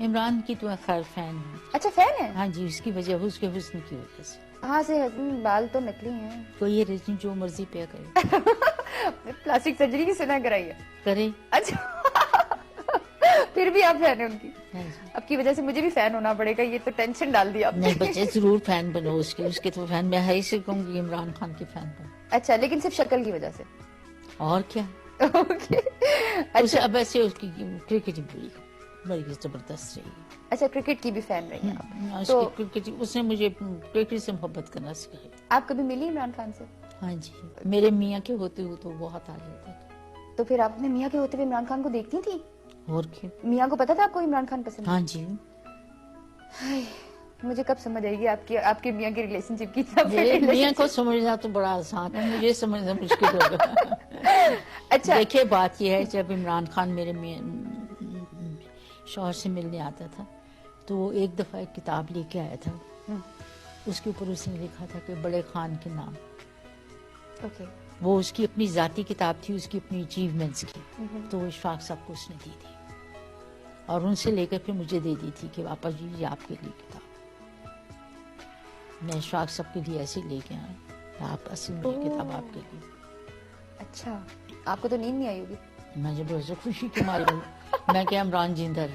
عمران کی تو میں خیر فین ہوں. اچھا فین ہے. ہاں جی، اس کی وجہ اس کے حسن کی وجہ سے. ہاں سے بال تو نکلی ہیں. تو یہ رجنی جو مرضی پہ کرے. پلاسٹک سرجری کی سنا کرائی ہے. کرے. اچھا پھر بھی آپ فین ہیں ان کی. ہاں جی. اب کی وجہ سے مجھے بھی فین ہونا پڑے گا. یہ تو ٹینشن ڈال دیا آپ نے. نہیں بچے ضرور فین بنو اس کے تو فین. میں ہے سے کہوں گی عمران خان کی فین بنو. اچھا لیکن صرف شکل کی وجہ سے. اور کیا. اوکے. اچھا اب ایسے اس کی کرکٹ بڑی زبردست رہی. اچھا کرکٹ کی بھی فین رہی ہیں آپ. تو اس نے مجھے کرکٹ سے محبت کرنا سکھائی. آپ کبھی ملی عمران خان سے؟ ہاں جی، میرے میاں کے ہوتے ہوئے تو بہت آ جاتا تھا. تو پھر آپ اپنے میاں کے ہوتے ہوئے عمران خان کو دیکھتی تھی؟ اور کیا. میاں کو پتا تھا آپ کو عمران خان پسند؟ ہاں جی. مجھے کب سمجھ آئے گی آپ کے میاں کی ریلیشن شپ کی. میاں کو سمجھنا تو بڑا آسان ہے، مجھے سمجھنا مشکل ہوگا. اچھا دیکھیے بات یہ ہے، جب عمران خان میرے شوہر سے ملنے آتا تھا تو وہ ایک دفعہ ایک کتاب لے کے آیا تھا. اس کے اوپر اس نے لکھا تھا کہ بڑے خان کے نام. اوکے. وہ اس کی اپنی ذاتی کتاب تھی، اس کی اپنی اچیومنٹس کی. تو وہ اشفاق صاحب کو اس نے دی تھی اور ان سے لے کر پھر مجھے دے دی تھی کہ آپا جی یہ آپ کے لیے کتاب. میں اشفاق صاحب کے لیے ایسے لے کے آیا. آپ اصل میں یہ کتاب آپ کے لیے. اچھا آپ کو تو نیند نہیں آئی ہوگی. میں جب خوشی کے مارے میں کیا عمران زندہ ہے.